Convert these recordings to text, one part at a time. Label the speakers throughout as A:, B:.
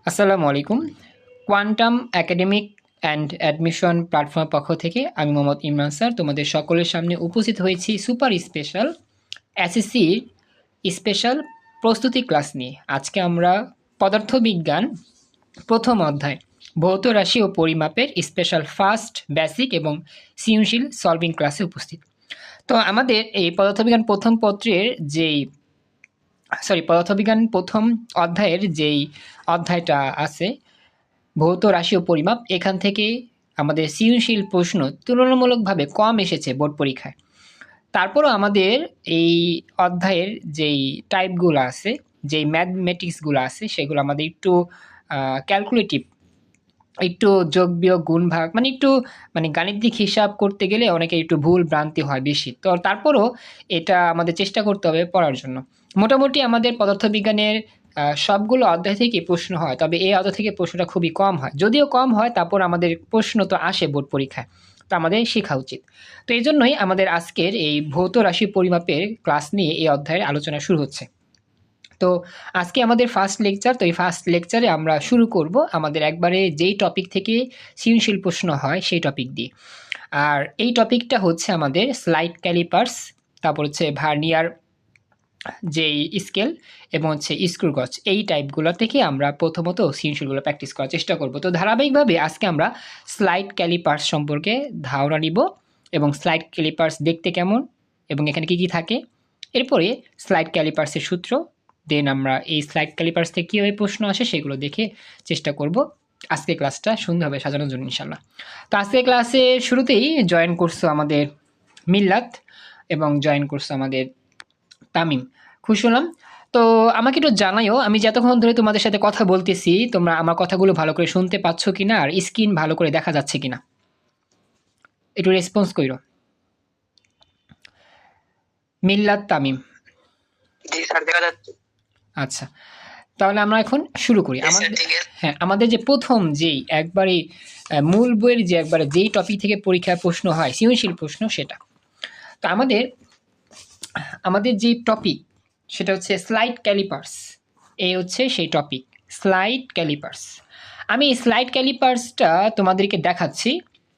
A: আসসালামু আলাইকুম। Quantum academic and admission প্ল্যাটফর্মের পক্ষ থেকে আমি মোহাম্মদ ইমরান স্যার তোমাদের সকলের সামনে উপস্থিত হয়েছি সুপার স্পেশাল এসএসসির স্পেশাল প্রস্তুতি ক্লাস নিয়ে। আজকে আমরা পদার্থবিজ্ঞান প্রথম অধ্যায় ভৌত রাশি ও পরিমাপের স্পেশাল ফার্স্ট বেসিক এবং সৃজনশীল সলভিং ক্লাসে উপস্থিত। তো আমাদের এই পদার্থবিজ্ঞান প্রথম পত্রের পদার্থবিজ্ঞান প্রথম অধ্যায়ের যেই অধ্যায়টা আছে ভৌত রাশি ও পরিমাপ, এখান থেকে আমাদের সৃজনশীল প্রশ্ন তুলনামূলকভাবে কম এসেছে বোর্ড পরীক্ষায়। তারপরও আমাদের এই অধ্যায়ের যেই টাইপগুলো আছে, যেই ম্যাথমেটিক্সগুলো আছে, সেগুলো আমাদের একটু ক্যালকুলেটিভ, একটু যোগ বিয়োগ গুণ ভাগ একটু গাণিতিক হিসাব করতে গেলে অনেকে একটু ভুল ভ্রান্তি হয় বেশি। তো তারপরও এটা আমাদের চেষ্টা করতে হবে পড়ার জন্য। মোটামুটি আমাদের পদার্থবিজ্ঞানের সবগুলো অধ্যায় থেকে প্রশ্ন হয়, তবে এই অধ্যায় থেকে প্রশ্নটা খুবই কম হয়। যদিও কম হয়, তারপর আমাদের প্রশ্ন তো আসে বোর্ড পরীক্ষায়, তো আমাদের শেখা উচিত। তো এই জন্যই আমাদের আজকের এই ভৌত রাশি পরিমাপের ক্লাস নিয়ে এই অধ্যায়ের আলোচনা শুরু হচ্ছে। তো আজকে আমাদের ফার্স্ট লেকচার। তো এই ফার্স্ট লেকচারে আমরা শুরু করব আমাদের একবারে যেই টপিক থেকে সৃজনশীল প্রশ্ন হয় সেই টপিক দিয়ে। আর এই টপিকটা হচ্ছে আমাদের স্লাইড ক্যালিপার্স, তারপর হচ্ছে ভার্নিয়ার যেই স্কেল, এবং হচ্ছে স্ক্রু গজ, এই টাইপগুলো থেকে আমরা প্রথমত সৃজনশীলগুলো প্র্যাকটিস করার চেষ্টা করব। তো ধারাবাহিকভাবে আজকে আমরা স্লাইড ক্যালিপার্স সম্পর্কে ধারণা নিব, এবং স্লাইড ক্যালিপার্স দেখতে কেমন এবং এখানে কী কী থাকে, এরপরে স্লাইড ক্যালিপার্সের সূত্র, দেন আমরা এই স্লাইড ক্যালিপার্স থেকে কীভাবে প্রশ্ন আসে সেগুলো দেখে চেষ্টা করব আজকে ক্লাসটা সুন্দরভাবে সাজানোর জন্য ইনশাল্লাহ। তো আজকে ক্লাসের শুরুতেই জয়েন করছো আমাদের মিল্লাত এবং জয়েন করছো আমাদের তামিম, খুশি হলাম। তো আমাকে একটু জানাইও, আমি যতক্ষণ ধরে তোমাদের সাথে কথা বলতেছি তোমরা আমার কথাগুলো ভালো করে শুনতে পাচ্ছ কিনা, আর স্ক্রিন ভালো করে দেখা যাচ্ছে কিনা, একটু রেসপন্স করো। মিল্লাত, তামিম?
B: জি স্যার, দেখা যাচ্ছে।
A: আচ্ছা, তাহলে আমরা এখন শুরু করি। আমাদের যে প্রথম যেই একবারে মূল বইয়ের যে একবারে যেই টপিক থেকে পরীক্ষায় প্রশ্ন হয় সৃজনশীল প্রশ্ন, সেটা তো আমাদের যে টপিক সেটা হচ্ছে স্লাইড ক্যালিপার্স। এই হচ্ছে সেই টপিক, স্লাইড ক্যালিপার্স। আমি স্লাইড ক্যালিপার্সটা তোমাদেরকে দেখাচ্ছি,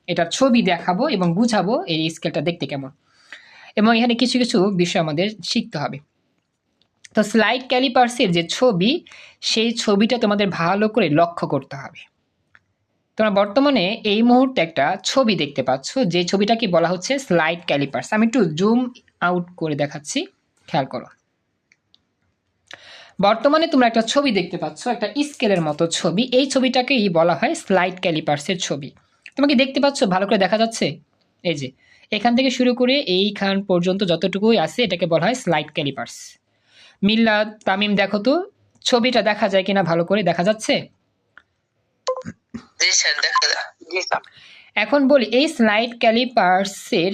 A: এটার ছবি দেখাবো এবং বুঝাবো এই স্কেলটা দেখতে কেমন, এবং এখানে কিছু কিছু বিষয় আমাদের শিখতে হবে। তো স্লাইড ক্যালিপার্সের যে ছবি, সেই ছবিটা তোমাদের ভালো করে লক্ষ্য করতে হবে। তোমরা বর্তমানে এই মুহূর্তে একটা ছবি দেখতে পাচ্ছ, যে ছবিটাকে বলা হচ্ছে স্লাইড ক্যালিপার্স। আমি একটু জুম আউট করে দেখাচ্ছি, খেয়াল করো। বর্তমানে তোমরা একটা ছবি দেখতে পাচ্ছ, একটা স্কেলের মতো ছবি। এই ছবিটাকেই বলা হয় স্লাইড ক্যালিপার্সের ছবি। তোমাকে দেখতে পাচ্ছ, ভালো করে দেখা যাচ্ছে? এই যে এখান থেকে শুরু করে এইখান পর্যন্ত যতটুকুই আছে এটাকে বলা হয় স্লাইড ক্যালিপার্স। মিল্লাত, তামিম, দেখো তো ছবিটা দেখা যায় কিনা, ভালো করে দেখা যাচ্ছে?
B: জি স্যার, দেখা যায়। জি স্যার।
A: এখন বলি এই স্লাইড ক্যালিপার্সের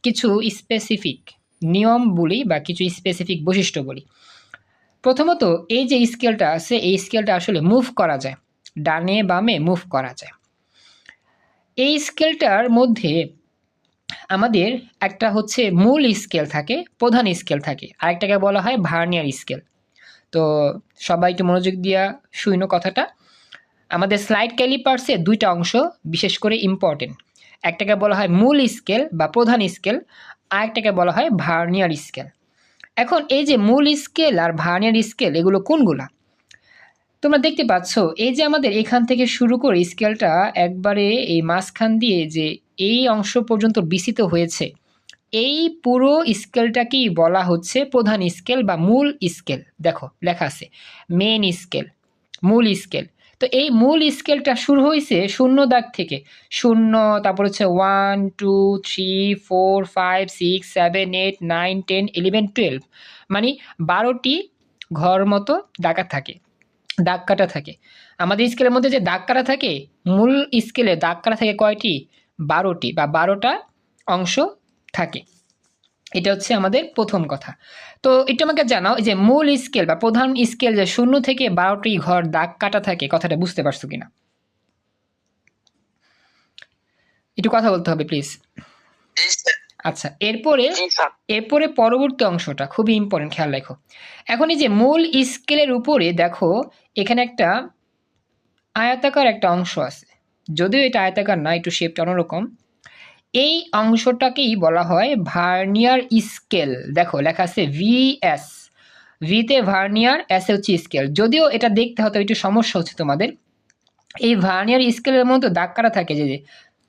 A: কিছু স্পেসিফিক নিয়ম বলি বা কিছু স্পেসিফিক বৈশিষ্ট্য বলি। প্রথমত, এই যে স্কেলটা আছে এই স্কেলটা আসলে মুভ করা যায়, ডানে বামে মুভ করা যায়। এই স্কেলটার মধ্যে আমাদের একটা হচ্ছে মূল স্কেল থাকে, প্রধান স্কেল থাকে, আরেকটাকে বলা হয় ভার্নিয়ার স্কেল। তো সবাই একটু মনোযোগ দিয়া শুনো কথাটা। আমাদের স্লাইড ক্যালিপার্সে দুইটা অংশ বিশেষ করে ইম্পর্টেন্ট, একটাকে বলা হয় মূল স্কেল বা প্রধান স্কেল, আরেকটাকে বলা হয় ভার্নিয়ার স্কেল। এখন এই যে মূল স্কেল আর ভার্নিয়ার স্কেল এগুলো কোনগুলা? তোমরা দেখতে পাচ্ছ এই যে আমাদের এখান থেকে শুরু করে স্কেলটা একবারে এই মাঝখান দিয়ে যে এই অংশ পর্যন্ত বিস্তৃত হয়েছে, এই পুরো স্কেলটাকেই বলা হচ্ছে প্রধান স্কেল বা মূল স্কেল। দেখো লেখা আছে মেন স্কেল, মূল স্কেল। তো এই মূল স্কেলটা শুরু হয়েছে শূন্য দাগ থেকে, শূন্য, তারপর হচ্ছে 1 2 3 4 5 6 7 8 9 10 11 12, মানে 12টি ঘর মতো দাগা থাকে, দাগ কাটা থাকে। আমাদের স্কেলের মধ্যে যে দাগ কাটা থাকে, মূল স্কেলে দাগ কাটা থাকে কয়টি? 12টি বা 12টা অংশ থাকে। এটা হচ্ছে আমাদের প্রথম কথা। তো এটা আমাকে জানাও যে মূল স্কেল বা প্রধান স্কেল যে 0 থেকে 12টি ঘর দাগ কাটা থাকে, কথাটা বুঝতে পারছো কিনা? একটু কথা বলতে হবে প্লিজ। আচ্ছা, এরপরে পরবর্তী অংশটা খুবই ইম্পর্টেন্ট, খেয়াল রাখো। এখন এই যে মূল স্কেলের উপরে দেখো এখানে একটা আয়তাকার একটা অংশ আছে, যদিও এটা আয়তাকার না, একটু শেপটা অন্যরকম। এই অংশটাকেই বলা হয় ভার্নিয়ার স্কেল। দেখো লেখা আছে ভিএস, ভিতে ভার্নিয়ার, এস হচ্ছে স্কেল। যদিও এটা দেখতে হয়তো একটু সমস্যা হচ্ছে তোমাদের, এই ভার্নিয়ার স্কেলের মধ্যে দাগ কাটা থাকে, যে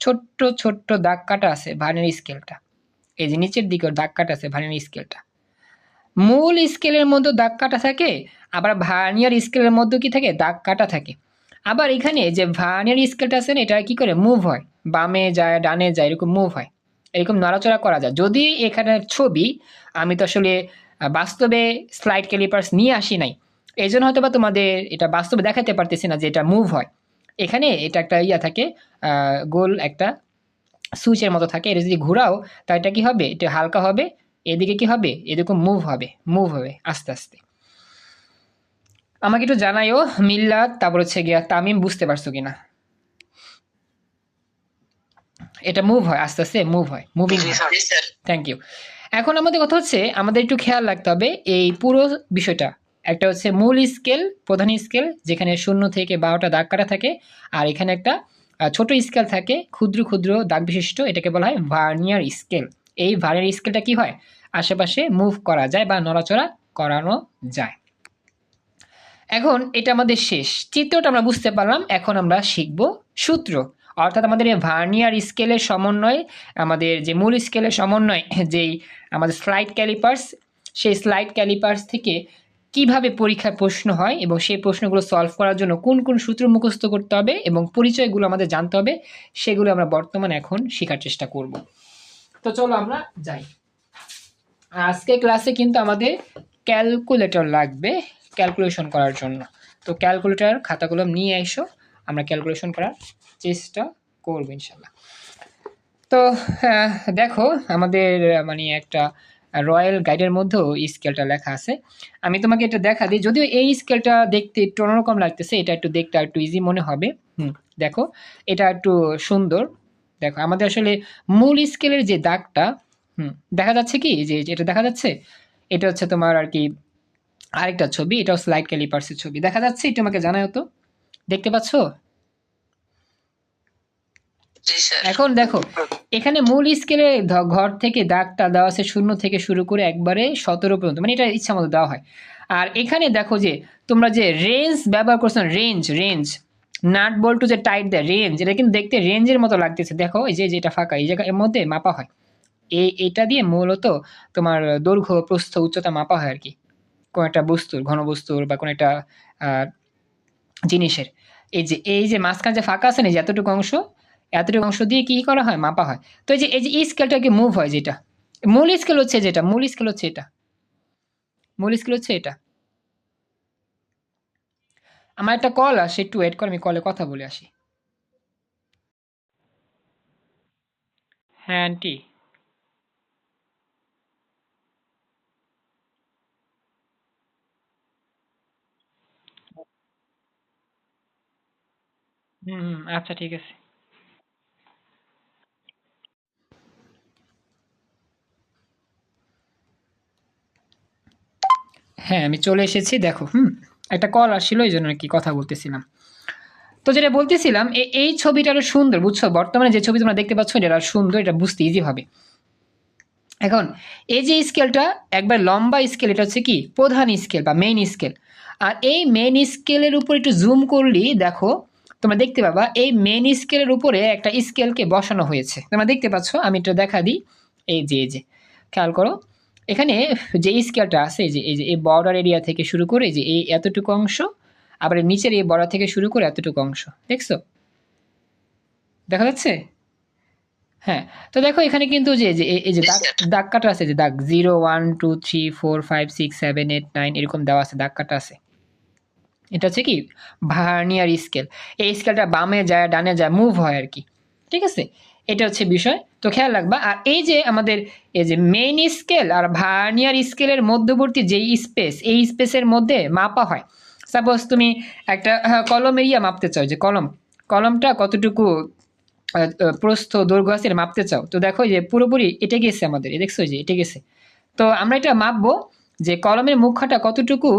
A: ছোট্ট ছোট্ট দাগ কাটা আছে ভার্নিয়ার স্কেলটা, এই যে নিচের দিকে দাগ কাটা আছে ভার্নিয়ার স্কেলটা। মূল স্কেলের মধ্যে দাগ কাটা থাকে, আবার ভার্নিয়ার স্কেলের মধ্যে কি থাকে, দাগ কাটা থাকে। আবার এখানে যে ভার্নিয়ার স্কেলটা আছে না, এটা কি করে মুভ হয়, বামে যায় ডানে যায়, এরকম মুভ হয়, এরকম নড়াচড়া করা যায়। যদি এখানে ছবি, আমি তো আসলে বাস্তবে স্লাইড ক্যালিপার্স নিয়ে আসি নাই, এই জন্য হয়তো বা তোমাদের এটা বাস্তবে দেখাতে পারতেছি না যে এটা মুভ হয়। এখানে এটা একটা ইয়া থাকে, গোল একটা সুইচের মতো থাকে, এটা যদি ঘোরাও তা এটা কি হবে, এটা হালকা হবে, এদিকে কি হবে, এরকম মুভ হবে আস্তে আস্তে। আমাকে একটু জানাইও মিল্লাত, তারপর হচ্ছে গিয়া তামিম, বুঝতে পারছো কিনা। এটা মুভ হয় আস্তে আস্তে, মুভ হয়, মুভিং
B: জি
A: হয়।
B: স্যার।
A: Thank you. এখন আমাদের কথা হচ্ছে, আমাদের একটু খেয়াল রাখতে হবে এই পুরো বিষয়টা। একটা হচ্ছে মূল স্কেল, প্রধান স্কেল, যেখানে 0 থেকে 12টা দাগ কাটা থাকে, আর এখানে একটা ছোট স্কেল থাকে, ক্ষুদ্র ক্ষুদ্র দাগ বিশিষ্ট, এটাকে বলা হয় ভার্নিয়ার স্কেল। এই ভার্নিয়ার স্কেলটা কি হয়, আশেপাশে মুভ করা যায় বা নড়াচড়া করানো যায়। এখন এটা আমাদের শেষ, চিত্রটা আমরা বুঝতে পারলাম। এখন আমরা শিখব সূত্র, অর্থাৎ আমাদের এই ভার্নিয়ার স্কেলের সমন্বয়, আমাদের যে মূল স্কেলের সমন্বয় যেই আমাদের স্লাইড ক্যালিপার্স, সেই স্লাইড ক্যালিপার্স থেকে কিভাবে পরীক্ষায় প্রশ্ন হয় এবং সেই প্রশ্নগুলো সলভ করার জন্য কোন কোন সূত্র মুখস্থ করতে হবে এবং পরিচয়গুলো আমাদের জানতে হবে, সেগুলো আমরা বর্তমানে এখন শেখার চেষ্টা করব। তো চলো আমরা যাই। আজকে ক্লাসে কিন্তু আমাদের ক্যালকুলেটর লাগবে ক্যালকুলেশন করার জন্য। তো ক্যালকুলেটর খাতা কলম নিয়ে এসো, আমরা ক্যালকুলেশন করার চেষ্টা করব ইনশাল্লাহ। তো দেখো আমাদের মানে একটা রয়্যাল গাইডের মধ্যেও এই স্কেলটা লেখা আছে। আমি তোমাকে এটা দেখা দিই, যদিও এই স্কেলটা দেখতে একটু অন্যরকম লাগতেছে, এটা একটু দেখতে একটু ইজি মনে হবে। দেখো এটা একটু সুন্দর। দেখো আমাদের আসলে মূল স্কেলের যে দাগটা, দেখা যাচ্ছে কি, যে এটা দেখা যাচ্ছে, এটা হচ্ছে তোমার আর কি আরেকটা ছবি, এটাও স্লাইড ক্যালিপার্সের ছবি, দেখা যাচ্ছে, একটু আমাকে জানাও তো, দেখতে পাচ্ছো?
B: জি স্যার।
A: এখন দেখো এখানে মূল স্কেলে ঘর থেকে দাগটা দেওয়া আছে 0 থেকে শুরু করে একবারে 17 পর্যন্ত, মানে এটা ইচ্ছা মতো দেওয়া হয়। আর এখানে দেখো যে তোমরা যে রেঞ্জ ব্যবহার করছো, রেঞ্জ নাট বল্টু যে টাইট দেয়, রেঞ্জ, এটা কিন্তু দেখতে রেঞ্জের মতো লাগতেছে। দেখো এই যে যেটা ফাঁকা, এই জায়গা এর মধ্যে মাপা হয়, এটা দিয়ে মূলত তোমার দৈর্ঘ্য প্রস্থ উচ্চতা মাপা হয় আর কি, কোন একটা বস্তুর, ঘনবস্তুর বা কোন একটা জিনিসের। এই যে মাঝখানে যে ফাঁকা আছে না, যে এতটুকু অংশ দিয়ে কি করা হয়, মাপা হয়। তো এই যে স্কেলটাকে মুভ হয়, যেটা মূল স্কেল হচ্ছে, মূল স্কেল হচ্ছে এটা। আমার একটা কল আসে, একটু ওয়েট কর, আমি কলে কথা বলে আসি। হ্যাঁ আন্টি। আচ্ছা ঠিক আছে। হ্যাঁ আমি চলে এসেছি, দেখো একটা কল আসছিল, এই জন্য আর কি কথা বলতেছিলাম। তো যেটা বলতেছিলাম, এই ছবিটা আরো সুন্দর, বুঝছো? বর্তমানে যে ছবি তোমরা দেখতে পাচ্ছ, এটা আরো সুন্দর, এটা বুঝতে ইজি হবে। এখন এই যে স্কেলটা একবার লম্বা স্কেল, এটা হচ্ছে কি প্রধান স্কেল বা মেইন স্কেল। আর এই মেইন স্কেলের উপর একটু জুম করলেই দেখো তোমরা দেখতে পাবা, এই মেইন স্কেলের উপরে একটা স্কেলকে বসানো হয়েছে, তোমরা দেখতে পাচ্ছ। আমি এটা দেখা দিই, এই যে খেয়াল করো, এখানে যে স্কেলটা আছে, এই যে এই বর্ডার এরিয়া থেকে শুরু করে যে এই এতটুকু অংশ, আবার নিচের এই বর্ডার থেকে শুরু করে এতটুকু অংশ, দেখছো? দেখা যাচ্ছে? হ্যাঁ। তো দেখো এখানে কিন্তু এই যে দাগ কাটা আছে, যে দাগ 0 1 2 3 4 5 6 7 8 9 এরকম দেওয়া আছে, দাগ কাটা আছে। এটা হচ্ছে কি ভার্নিয়ার স্কেল। এই স্কেলটা বামে যায় ডানে যায়, মুভ হয় আর কি, ঠিক আছে? এটা হচ্ছে বিষয়, তো খেয়াল রাখবা। আর এই যে আমাদের এই যে মেইন স্কেল আর ভার্নিয়ার স্কেলের মধ্যবর্তী যেই স্পেস, এই স্পেসের মধ্যে মাপা হয়। সাপোজ তুমি একটা কলমের মাপতে চাও, যে কলমটা কতটুকু প্রস্থ দৈর্ঘ্য আছে এটা মাপতে চাও, তো দেখো যে পুরোপুরি এটা গেছে আমাদের, দেখছো যে এটা গেছে। তো আমরা এটা মাপবো যে কলমের মুখাটা কতটুকু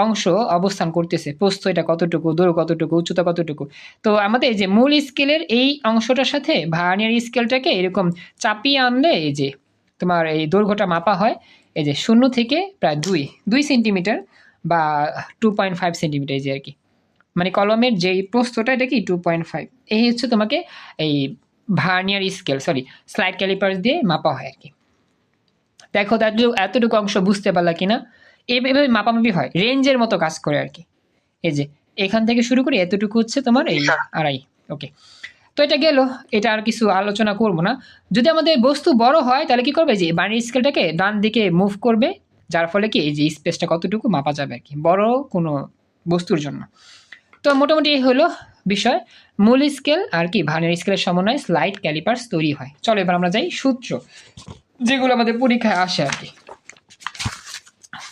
A: অংশ অবস্থান করতেছে, প্রস্থ এটা কতটুকু, দৈর্ঘ্য কতটুকু, উচ্চতা কতটুকু। তো আমাদের এই যে মূল স্কেলের এই অংশটার সাথে ভার্নিয়ার স্কেলটাকে এরকম চাপিয়ে আনলে এই যে তোমার এই দৈর্ঘ্যটা মাপা হয়। এই যে 0 থেকে প্রায় 2 সেন্টিমিটার বা 2.5 সেন্টিমিটার, এই যে আর কি, মানে কলমের যেই প্রস্থটা এটা কি 2.5। এই হচ্ছে তোমাকে এই ভার্নিয়ার স্কেল স্লাইড ক্যালিপার্স দিয়ে মাপা হয় আর কি। দেখো এতটুকু অংশ বুঝতে পারলা কিনা? এইভাবে মাপামাপি হয়, রেঞ্জের মতো কাজ করে আর কি। এই যে এখান থেকে শুরু করে এতটুকু হচ্ছে তোমার এই আড়াই। ওকে, তো এটা গেল, এটা আর কিছু আলোচনা করব না। যদি আমাদের বস্তু বড় হয় তাহলে কি করবে, যে ভার্নিয়ার স্কেলটাকে ডান দিকে মুভ করবে, যার ফলে কি এই যে স্পেসটা কতটুকু মাপা যাবে আর কি বড় কোনো বস্তুর জন্য। তো মোটামুটি এই হলো বিষয়, মূল স্কেল আর কি ভার্নিয়ার স্কেলের সমন্বয়ে স্লাইড ক্যালিপার্স তৈরি হয়। চলো এবার আমরা যাই সূত্র, যেগুলো আমাদের পরীক্ষায় আসে আর কি।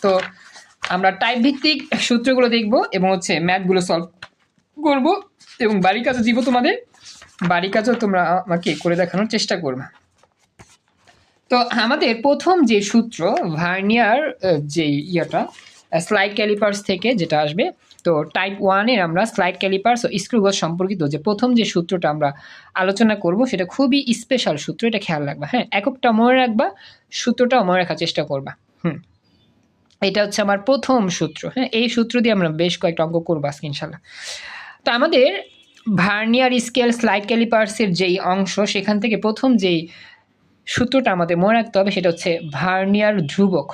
A: তো আমরা টাইপ ভিত্তিক সূত্রগুলো দেখব এবং হচ্ছে ম্যাথগুলো সলভ করব এবং বাড়ির কাজও দিব তোমাদের, বাড়ির কাজও তোমরা আমাকে করে দেখানোর চেষ্টা করবে। তো আমাদের প্রথম যে সূত্র ভার্নিয়ার যে ইয়েটা স্লাইড ক্যালিপার্স থেকে যেটা আসবে, তো টাইপ 1-এর আমরা স্লাইড ক্যালিপার্স ও স্ক্রু গজ সম্পর্কিত যে প্রথম যে সূত্রটা আমরা আলোচনা করব সেটা খুবই স্পেশাল সূত্র, এটা খেয়াল রাখবা। হ্যাঁ, এককটা মনে রাখবা, সূত্রটাও মনে রাখার চেষ্টা করবা। এটা হচ্ছে আমার প্রথম সূত্র। হ্যাঁ, এই সূত্র দিয়ে আমরা বেশ কয়েকটা অঙ্ক করবো আজকে ইনশাল্লাহ। তো আমাদের ভার্নিয়ার স্কেল স্লাইড ক্যালিপার্সের যেই অংশ, সেখান থেকে প্রথম যেই সূত্রটা আমাদের মনে রাখতে হবে সেটা হচ্ছে ভার্নিয়ার ধ্রুবক।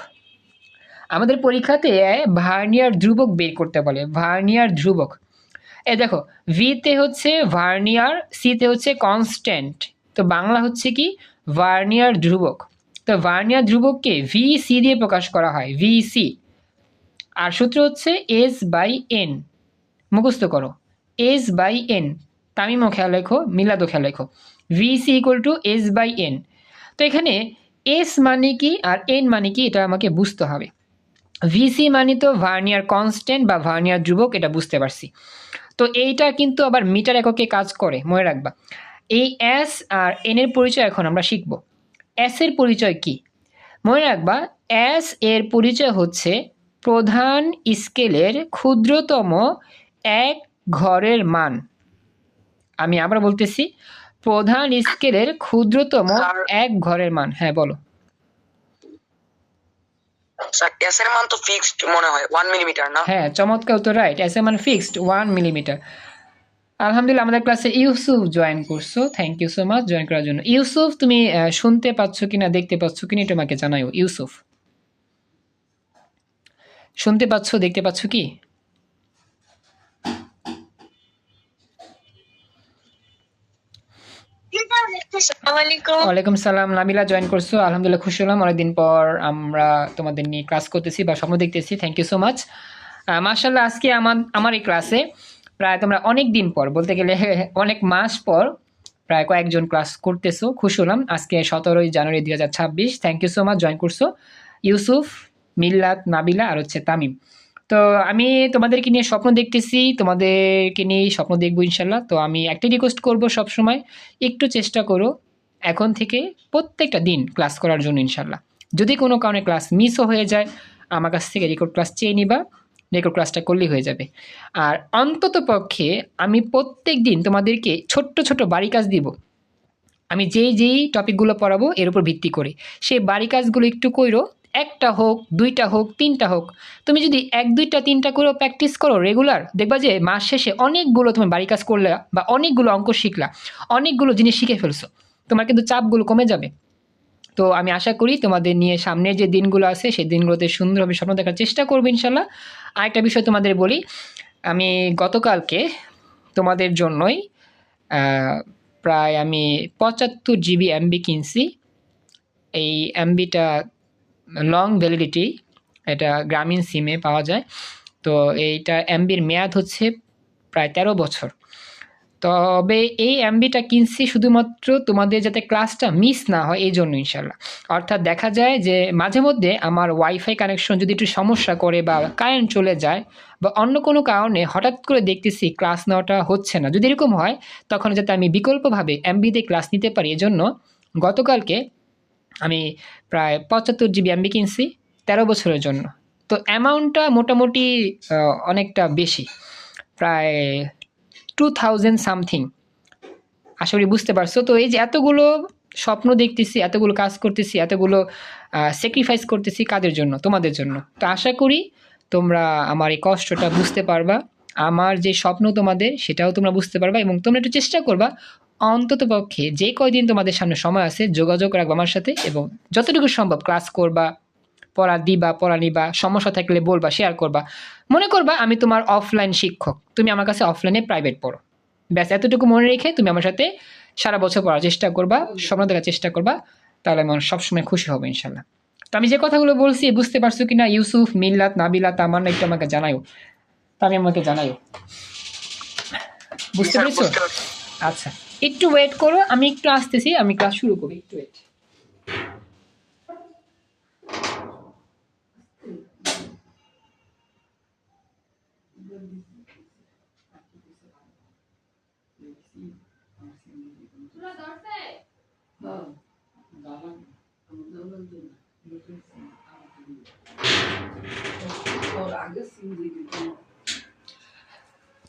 A: আমাদের পরীক্ষাতে ভার্নিয়ার ধ্রুবক বের করতে বলে, ভার্নিয়ার ধ্রুবক। দেখো, ভিতে হচ্ছে ভার্নিয়ার, সিতে হচ্ছে কনস্ট্যান্ট, তো বাংলা হচ্ছে কি ভার্নিয়ার ধ্রুবক। তো ভার্নিয়ার ধ্রুবককে VC দিয়ে প্রকাশ করা হয়, VC। আর সূত্র হচ্ছে S/N, মুখস্থ করো, S/N। তামিমও খেয়াল রেখো, মিলাদও খেয়াল রেখো, VC = S/N। তো এখানে S মানে কি আর N মানে কি এটা আমাকে বুঝতে হবে। VC মানে তো ভার্নিয়ার কনস্ট্যান্ট বা ভার্নিয়ার ধ্রুবক, এটা বুঝতে পারছি। তো এইটা কিন্তু আবার মিটার এককে কাজ করে, মনে রাখবা। এই S আর N এর পরিচয় এখন আমরা শিখব। S এর পরিচয় কি মনে রাখবা, S এর পরিচয় হচ্ছে প্রধান স্কেলের ক্ষুদ্রতম এক ঘরের মান। আমি আবার বলতেছি, প্রধান স্কেলের ক্ষুদ্রতম এক ঘরের মান। হ্যাঁ বলো।
B: স্যার এস এর মান তো ফিক্সড মনে হয় 1 মিলিমিটার না?
A: হ্যাঁ, চমৎকার, তো রাইট, এস এর মান ফিক্সড 1 মিলিমিটার। আলহামদুলিল্লাহ, আমাদের ক্লাসে ইউসুফ জয়েন করছো, thank you so much join করার জন্য। ইউসুফ, তুমি শুনতে পাচ্ছ কিনা, দেখতে পাচ্ছ কিনা, এটা আমাকে জানাও। ইউসুফ, শুনতে পাচ্ছ, দেখতে পাচ্ছ কি? ওয়ালাইকুম সালাম, নাবিলা জয়েন করছো, আলহামদুলিল্লাহ, খুশি হলাম, অনেকদিন পর আমরা তোমাদের নিয়ে ক্লাস করতেছি বা স্বপ্ন দেখতেছি, থ্যাংক ইউ সো মাচ। মাশাআল্লাহ, আজকে আমার এই ক্লাসে প্রায় তোমরা অনেক দিন পর, বলতে গেলে অনেক মাস পর প্রায় কয়েকজন ক্লাস করতেছো, খুশি হলাম। আজকে 17 জানুয়ারি 2026, thank you so much join করছো ইউসুফ, মিল্লাত, নাবিলা আর হচ্ছে তামিম। তো আমি তোমাদেরকে নিয়ে স্বপ্ন দেখতেছি, তোমাদেরকে নিয়েই স্বপ্ন দেখবো ইনশাল্লাহ। তো আমি একটা রিকোয়েস্ট করবো, সবসময় একটু চেষ্টা করো এখন থেকে প্রত্যেকটা দিন ক্লাস করার জন্য ইনশাল্লাহ। যদি কোনো কারণে ক্লাস মিসও হয়ে যায়, আমার কাছ থেকে রেকর্ড ক্লাস চেয়ে নিবা, রেকর্ড ক্লাসটা করলেই হয়ে যাবে। আর অন্তত পক্ষে আমি প্রত্যেক দিন তোমাদেরকে ছোট্ট ছোট বাড়ি কাজ দিব, আমি যেই টপিকগুলো পড়াবো এর উপর ভিত্তি করে সেই বাড়ি কাজগুলো একটু কইরো, একটা হোক, দুইটা হোক, তিনটা হোক। তুমি যদি 1, 2, 3টা করেও প্র্যাকটিস করো রেগুলার, দেখবা যে মাস শেষে অনেকগুলো তুমি বাড়ি কাজ করলে বা অনেকগুলো অঙ্ক শিখলা, অনেকগুলো জিনিস শিখে ফেলছো, তোমার কিন্তু চাপগুলো কমে যাবে। তো আমি আশা করি তোমাদের নিয়ে সামনের যে দিনগুলো আছে সেই দিনগুলোতে সুন্দরভাবে স্বপ্ন দেখার চেষ্টা করবো ইনশাল্লাহ। আরেকটা বিষয় তোমাদের বলি, আমি গতকালকে তোমাদের জন্যই প্রায় আমি 75 GB MB কিনছি। এই MBটা লং ভ্যালিডিটি, এটা গ্রামীণ সিমে পাওয়া যায়। তো এইটা MBর মেয়াদ হচ্ছে প্রায় 13 বছর। তবে এই MBটা কিনছি শুধুমাত্র তোমাদের যাতে ক্লাসটা মিস না হয় এই জন্য ইনশাল্লাহ। অর্থাৎ দেখা যায় যে মাঝে মধ্যে আমার ওয়াইফাই কানেকশন যদি একটু সমস্যা করে বা কারেন্ট চলে যায় বা অন্য কোনো কারণে হঠাৎ করে দেখতেছি ক্লাস নেওয়াটা হচ্ছে না, যদি এরকম হয় তখন যাতে আমি বিকল্পভাবে MB দিয়ে ক্লাস নিতে পারি, এজন্য গতকালকে আমি প্রায় 75 GB MB কিনছি 13 বছরের জন্য। তো অ্যামাউন্টটা মোটামুটি অনেকটা বেশি, প্রায় 2000 সামথিং। আশা করি বুঝতে পারছো। তো এই যে এতগুলো স্বপ্ন দেখতেছি, এতগুলো কাজ করতেছি, এতগুলো স্যাক্রিফাইস করতেছি কাদের জন্য? তোমাদের জন্য। তো আশা করি তোমরা আমার এই কষ্টটা বুঝতে পারবা, আমার যে স্বপ্ন তোমাদের সেটাও তোমরা বুঝতে পারবা, এবং তোমরা একটু চেষ্টা করবা অন্তত পক্ষে যে কয়দিন তোমাদের সামনে সময় আছে যোগাযোগ রাখবা আমার সাথে, এবং যতটুকু সম্ভব ক্লাস করবা, পড়া দিবা, পড়া নিবা, সমস্যা থাকলে বলবা, শেয়ার করবা। মনে করবা আমি তোমার অফলাইন শিক্ষক, তুমি আমার কাছে অফলাইনে প্রাইভেট পড়ো, ব্যাস এতটুকু মনে রেখে তুমি আমার সাথে সারা বছর পড়ার চেষ্টা করবা, স্বপ্ন দেখার চেষ্টা করবা, তাহলে আমি সবসময় খুশি হবো ইনশাল্লাহ। তো আমি যে কথাগুলো বলছি বুঝতে পারছো কিনা ইউসুফ, মিল্লাত, নাবিলা, তামান্না, একটু আমাকে জানাইও, তামিম আমাকে জানাইও, বুঝতে পেরেছো? আচ্ছা, একটু ওয়েট করো, আমি একটু আসতেছি, আমি ক্লাস শুরু করবো, একটু ওয়েট।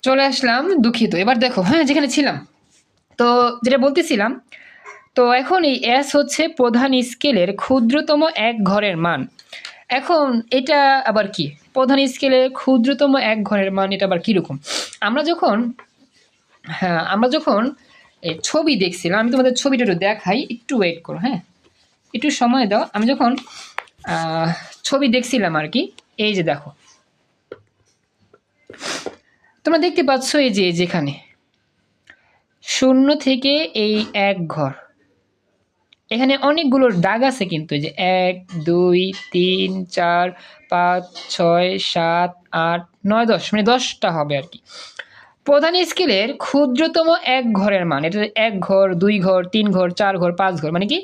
A: চলে আসলাম, দুঃখিত। এবার দেখো, হ্যাঁ যেখানে ছিলাম, তো যেটা বলতেছিলাম, তো এখন এই এস হচ্ছে প্রধান স্কেলের ক্ষুদ্রতম এক ঘরের মান। এখন এটা আবার কি প্রধান স্কেলের ক্ষুদ্রতম এক ঘরের মান? এটা আবার কিরকম? আমরা যখন এই ছবি দেখছিলাম, আমি তোমাদের ছবিটা একটু দেখাই, একটু ওয়েট করো, হ্যাঁ একটু সময় দাও। আমি যখন ছবি দেখছিলাম আর কি, এই যে দেখো, তোমরা দেখতে পাচ্ছ এই যে যেখানে 0 থেকে এই এক ঘর, এখানে অনেকগুলো দাগ আছে কিন্তু, এই যে 1 2 3 4 5 6 7 8 9 10, মানে 10টা হবে আর কি। প্রধান স্কেলের ক্ষুদ্রতম এক ঘরের মান, এটা 1 ঘর 2 ঘর 3 ঘর 4 ঘর 5 ঘর, মানে কি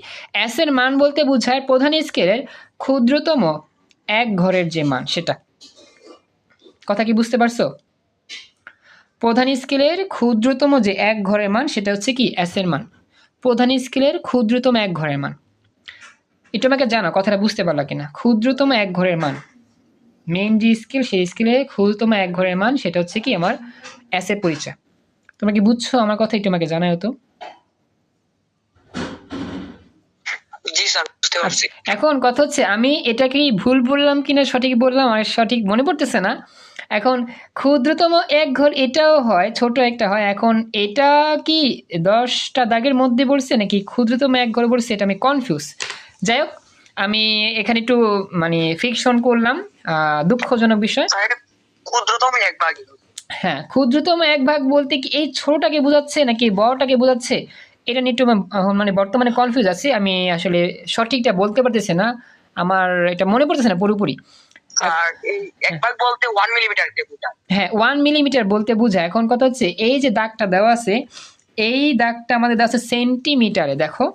A: এস এর মান বলতে বোঝায় প্রধান স্কেলের ক্ষুদ্রতম এক ঘরের যে মান সেটা। কথা কি বুঝতে পারছো? প্রধান স্কেলের ক্ষুদ্রতম যে এক ঘরের মান সেটা হচ্ছে কি এস এর মান, প্রধান স্কেলের ক্ষুদ্রতম এক ঘরের মান। এটা আমাকে জানো, কথাটা বুঝতে পারলা কিনা? ক্ষুদ্রতম এক ঘরের মান, মেইন যে স্কেল সেই স্কেলের ক্ষুদ্রতম এক ঘরের মান সেটা হচ্ছে কি আমার এস এর পরিচয়। তোমরা কি বুঝছো আমার কথা? একটু আমাকে জানাও তো।
B: জি স্যার, বুঝতে পারছি।
A: এখন কথা হচ্ছে আমি এটা কি ভুল বললাম কিনা সঠিক বললাম আর সঠিক মনে পড়তেছে না। এখন ক্ষুদ্রতম এক ঘর এটাও হয়, ছোট একটা হয়। এখন এটা কি 10টা দাগের মধ্যে বলছে নাকি ক্ষুদ্রতম এক ঘর বলছে, এটা আমি কনফিউজ। যাই হোক, আমি এখানে একটু মানে ফিকশন করলাম, দুঃখজনক বিষয়।
B: ক্ষুদ্রতম এক ভাগ।
A: হ্যাঁ, ক্ষুদ্রতম এক ভাগ বলতে কি এই ছোটটাকে বোঝাচ্ছে নাকি বড়টাকে বোঝাচ্ছে, এটা নিয়ে একটু মানে বর্তমানে কনফিউজ আছি। আমি আসলে সঠিকটা বলতে পারতেছি না, আমার এটা মনে পড়তেছে না পুরোপুরি।
B: আর এই এক ভাগ বলতে 1 মিলিমিটার কে বোঝায়।
A: হ্যাঁ, 1 মিলিমিটার বলতে বোঝায়। এখন কথা হচ্ছে এই যে দাগটা দেওয়া আছে, এই দাগটা আমাদের দেওয়া আছে সেন্টিমিটারে। দেখো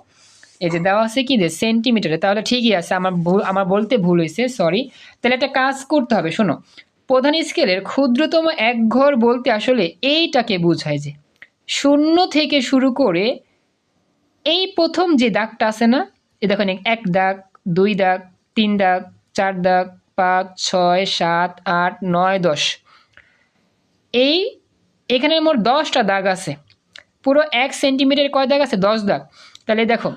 A: এই যে দেওয়া আছে কি যে সেন্টিমিটারে, তাহলে ঠিকই আছে, আমার বলতে ভুল হয়েছে, সরি। তাহলে একটা কাজ করতে হবে, শোনো। প্রধান স্কেলের ক্ষুদ্রতম এক ঘর বলতে আসলে এইটাকে বোঝায় যে 0 থেকে শুরু করে এই প্রথম যে দাগটা আছে না, এই দেখো 1 দাগ 2 দাগ 3 দাগ 4 দাগ 5 6 7 8 9 10, এই এখানে মোট 10টা দাগ আছে। পুরো 1 সেন্টিমিটার কয় দাগ আছে? 10 দাগ। তাহলে দেখো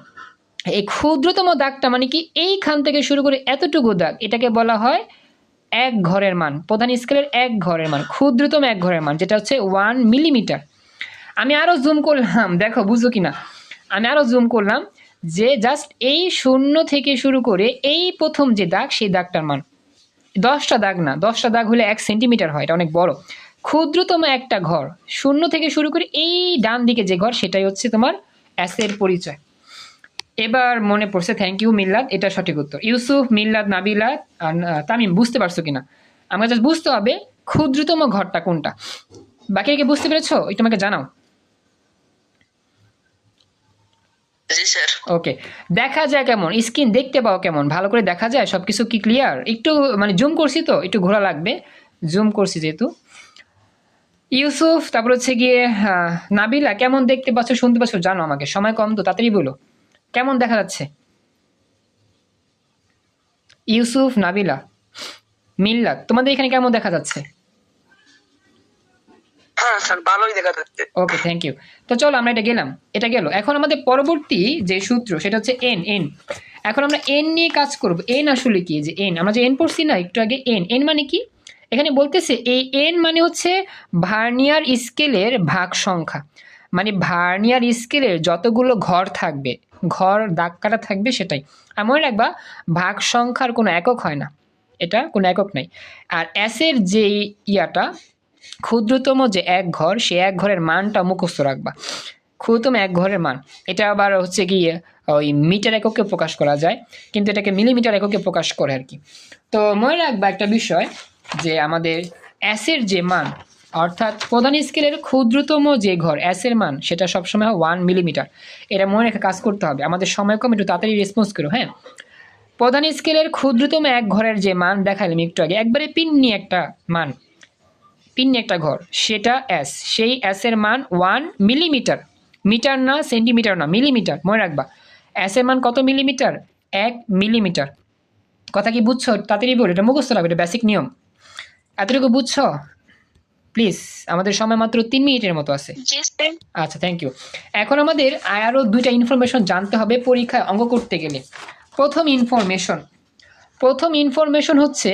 A: এই ক্ষুদ্রতম দাগটা মানে কি এইখান থেকে শুরু করে এতটুকু দাগ, এটাকে বলা হয় এক ঘরের মান, প্রধান স্কেলের এক ঘরের মান, ক্ষুদ্রতম এক ঘরের মান, যেটা হচ্ছে 1 মিলিমিটার। আমি আরো জুম করলাম, দেখো বুঝো কিনা, আমি আরো জুম করলাম যে জাস্ট এই 0 থেকে শুরু করে এই প্রথম যে দাগ সেই দাগটার মান। 10টা দাগ না, 10টা দাগ হলে 1 সেন্টিমিটার হয়, এটা অনেক বড়। ক্ষুদ্রতম একটা ঘর 0 থেকে শুরু করে এই ডান দিকে যে ঘর সেটাই হচ্ছে তোমার এস এর পরিচয়। এবার মনে পড়ছে, থ্যাংক ইউ মিল্লাদ, এটা সঠিক উত্তর। ইউসুফ, মিল্লাদ, নাবিলা আর তামিম বুঝতে পারছো কিনা? আমরা জাস্ট বুঝতে হবে ক্ষুদ্রতম ঘরটা কোনটা। বাকি কি বুঝতে পেরেছো? একটু আমাকে জানাও।
B: জি স্যার।
A: ওকে, দেখা যায় কেমন? স্ক্রিন দেখতে পাও কেমন? ভালো করে দেখা যায়? সবকিছু কি ক্লিয়ার? একটু মানে জুম করছি তো, একটু ঘোরা লাগবে, জুম করছি যেহেতু। ইউসুফ, তারপর হচ্ছে গিয়ে নাবিলা, কেমন দেখতে পাচ্ছ শুনতে পাচ্ছ জানো আমাকে, সময় কম তো তাড়াতাড়ি বলো কেমন দেখা যাচ্ছে। ইউসুফ, নাবিলা, মিল্লাত, তোমাদের এখানে কেমন দেখা যাচ্ছে?
B: হ্যাঁ স্যার ভালোই দেখা যাচ্ছে।
A: ওকে, থ্যাংক ইউ। তো চলো আমরা এটা গেল। এখন আমাদের পরবর্তী যে সূত্র সেটা হচ্ছে এন। এখন আমরা এন নিয়ে কাজ করব। এন আসলে কি? যে এন, আমরা যে এন পড়ছি না একটু আগে, এন মানে কি? এখানে বলতেছে এই এন মানে হচ্ছে ভার্নিয়ার স্কেলের ভাগ সংখ্যা, মানে ভার্নিয়ার স্কেলের যতগুলো ঘর থাকবে, ঘর দাগ কাটা থাকবে সেটাই। আর মনে রাখবা ভাগ সংখ্যার কোনো একক হয় না, এটা কোনো একক নাই। আর এসের যে ইয়াটা, ক্ষুদ্রতম যে এক ঘর, সে এক ঘরের মানটা মুখস্থ রাখবা। ক্ষুদ্রতম এক ঘরের মান, এটা আবার হচ্ছে কি ওই মিটার এককে প্রকাশ করা যায়, কিন্তু এটাকে মিলিমিটার এককে প্রকাশ করে আর কি। তো মনে রাখবা একটা বিষয়, যে আমাদের এসের যে মান, অর্থাৎ প্রধান স্কেলের ক্ষুদ্রতম যে ঘর এসের মান, সেটা সবসময় 1 মিলিমিটার। এটা মনে রেখে কাজ করতে হবে। আমাদের সময় কম, একটু তাড়াতাড়ি রেসপন্স করো। হ্যাঁ, প্রধান স্কেলের ক্ষুদ্রতম এক ঘরের যে মান দেখালাম একটু আগে, একবারে পিন্নি একটা মান, পিন্নি একটা ঘর, সেটা এস, সেই এস এর মান 1 মিলিমিটার। মিটার না, সেন্টিমিটার না, মিলিমিটার। মনে রাখবা এস এর মান কত মিলিমিটার? 1 মিলিমিটার। কথা কি বুঝছো? তাড়াতাড়ি বল, এটা মুখস্থ লাগবে, এটা বেসিক নিয়ম। এতটুকু বুঝছো? প্লিজ, আমাদের সময় মাত্র 3 মিনিটের মতো আছে। আচ্ছা, থ্যাংক ইউ। এখন আমাদের আরও 2টা ইনফরমেশন জানতে হবে পরীক্ষায় অঙ্ক করতে গেলে। প্রথম ইনফরমেশন হচ্ছে,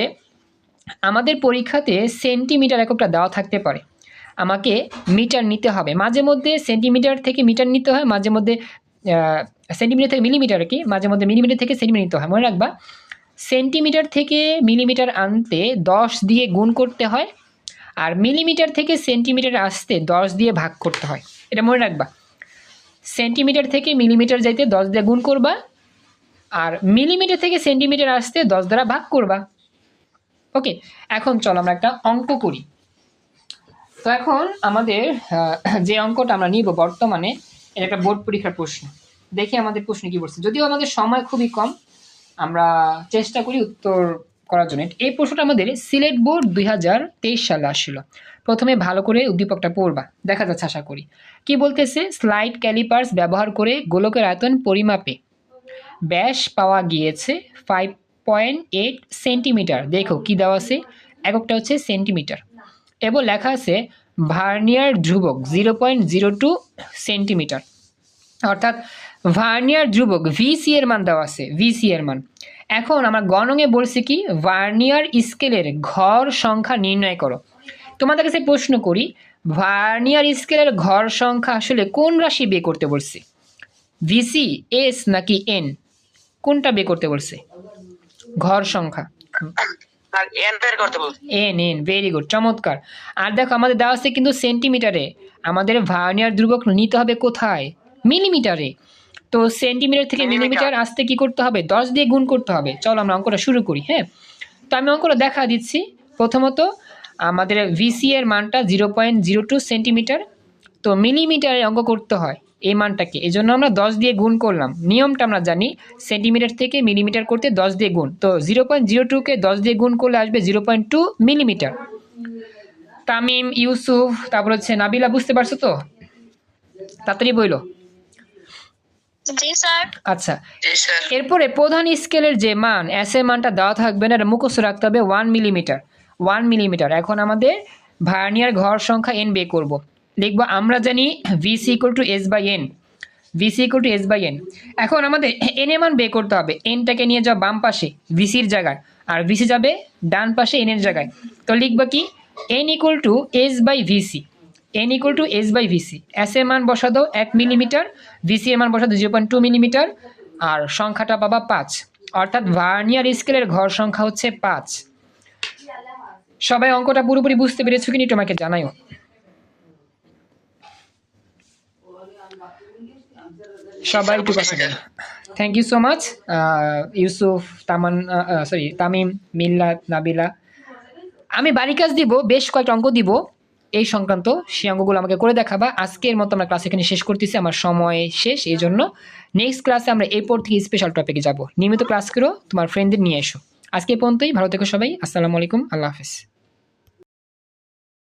A: আমাদের পরীক্ষাতে সেন্টিমিটার এককটা দেওয়া থাকতে পারে, আমাকে মিটার নিতে হবে। মাঝে মধ্যে সেন্টিমিটার থেকে মিটার নিতে হয়, মাঝে মধ্যে সেন্টিমিটার থেকে মিলিমিটার, কি মাঝে মধ্যে মিলিমিটার থেকে সেন্টিমিটার নিতে হয়। মনে রাখবা সেন্টিমিটার থেকে মিলিমিটার আনতে 10 দিয়ে গুণ করতে হয়, আর মিলিমিটার থেকে সেন্টিমিটার আসতে 10 দিয়ে ভাগ করতে হয়। এটা মনে রাখবা, সেন্টিমিটার থেকে মিলিমিটার যাইতে 10 দিয়ে গুণ করবা, আর মিলিমিটার থেকে সেন্টিমিটার আসতে 10 দ্বারা ভাগ করবা। ওকে, এখন চলো আমরা একটা অঙ্ক করি। তো এখন আমাদের যে অঙ্কটা আমরা নিব বর্তমানে, এটা একটা বোর্ড পরীক্ষার প্রশ্ন। দেখি আমাদের প্রশ্ন কি বলছে। যদিও আমাদের সময় খুবই কম, আমরা চেষ্টা করি উত্তর করার জন্য। এই প্রশ্নটা আমাদের সিলেট বোর্ড 2023 সালে আসছিল। প্রথমে ভালো করে উদ্দীপকটা পড়বা, দেখা যাচ্ছে আশা করি। কি বলতেছে? স্লাইড ক্যালিপার্স ব্যবহার করে গোলকের আয়তন পরিমাপে ব্যাস পাওয়া গিয়েছে 5.8 সেন্টিমিটার। দেখো কি দেওয়া আছে, এককটা হচ্ছে সেন্টিমিটার, এবং লেখা আছে ভার্নিয়ার ধ্রুবক 0.02 সেন্টিমিটার। অর্থাৎ ভার্নিয়ার ধ্রুবক ভিসি এর মান দেওয়া আছে, ভিসি এর মান। এখন আমরা গণনে বলছি কি, ভার্নিয়ার স্কেলের ঘর সংখ্যা নির্ণয় করো। তোমাদের কাছে প্রশ্ন করি, ভার্নিয়ার স্কেলের ঘর সংখ্যা আসলে কোন রাশি বের করতে বলছে? ভিসি, এস নাকি এন? কোনটা বের করতে বলছে? ঘর সংখ্যা
B: আর এন বের করতে বলছি।
A: এন, ভেরি গুড, চমৎকার। আর দেখো আমাদের দেওয়া আছে কিন্তু সেন্টিমিটারে, আমাদের ভার্নিয়ার ধ্রুবক নিতে হবে কোথায়? মিলিমিটারে। তো সেন্টিমিটার থেকে মিলিমিটার আসতে কি করতে হবে? 10 দিয়ে গুণ করতে হবে। চলো আমরা অঙ্কটা শুরু করি। হ্যাঁ, তো আমি অঙ্কটা দেখা দিচ্ছি। প্রথমত আমাদের ভিসি এর মানটা 0.02 সেন্টিমিটার, তো মিলিমিটারে অঙ্ক করতে হয় এই মানটাকে, এই জন্য আমরা 10 দিয়ে গুণ করলাম। নিয়মটা আমরা জানি, সেন্টিমিটার থেকে মিলিমিটার করতে 10 দিয়ে গুণ। তো 0.02কে 10 দিয়ে গুণ করলে আসবে 0.2 মিলিমিটার। তামিম, ইউসুফ, তারপর হচ্ছে নাবিলা, বুঝতে পারছো তো? তাড়াতাড়ি বইলো।
C: জি স্যার।
A: আচ্ছা, এরপরে প্রধান স্কেলের যে মান, এস এর মানটা দেওয়া থাকবে না, এটা মুখস্থ রাখতে হবে 1 মিলিমিটার। 1 মিলিমিটার। এখন আমাদের ভার্নিয়ার ঘর সংখ্যা এন বের করব। লিখবো, আমরা জানি VC equal to S by N, VC equal to S by N. এখন আমাদের এন এর মান বের করতে হবে। এনটাকে নিয়ে যাও বাম পাশে ভিসির জায়গায়, আর ভিসি যাবে ডান পাশে এন এর জায়গায়। তো লিখবো কি, N equal to S by VC, N equal to S by VC. S এর মান বসা দাও 1 মিলিমিটার, ভিসি এর মান বসা দাও 0.2 মিলিমিটার, আর সংখ্যাটা পাবা 5। অর্থাৎ ভার্নিয়ার স্কেলের ঘর সংখ্যা হচ্ছে 5। সবাই অঙ্কটা পুরোপুরি বুঝতে পেরেছো কিনা তোমাকে জানাইও। সবাই একটু কথা বলো। Thank you so much Yusuf, Tamim, Millat, Nabila. আমি বাড়ি কাজ দিব, বেশ কয়েকটা অঙ্ক দিব এই সংক্রান্ত, সেই অঙ্কগুলো আমাকে করে দেখাবা। আজকের মতো আমরা ক্লাস এখানে শেষ করতেছি, আমার সময় শেষ। এই জন্য নেক্সট ক্লাসে আমরা এরপর থেকে স্পেশাল টপিকে যাব। নিয়মিত ক্লাস করো, তোমার ফ্রেন্ডদের নিয়ে এসো। আজকে এই পর্যন্তই, ভালো থেকো সবাই। আসসালামু আলাইকুম, আল্লাহ হাফেজ।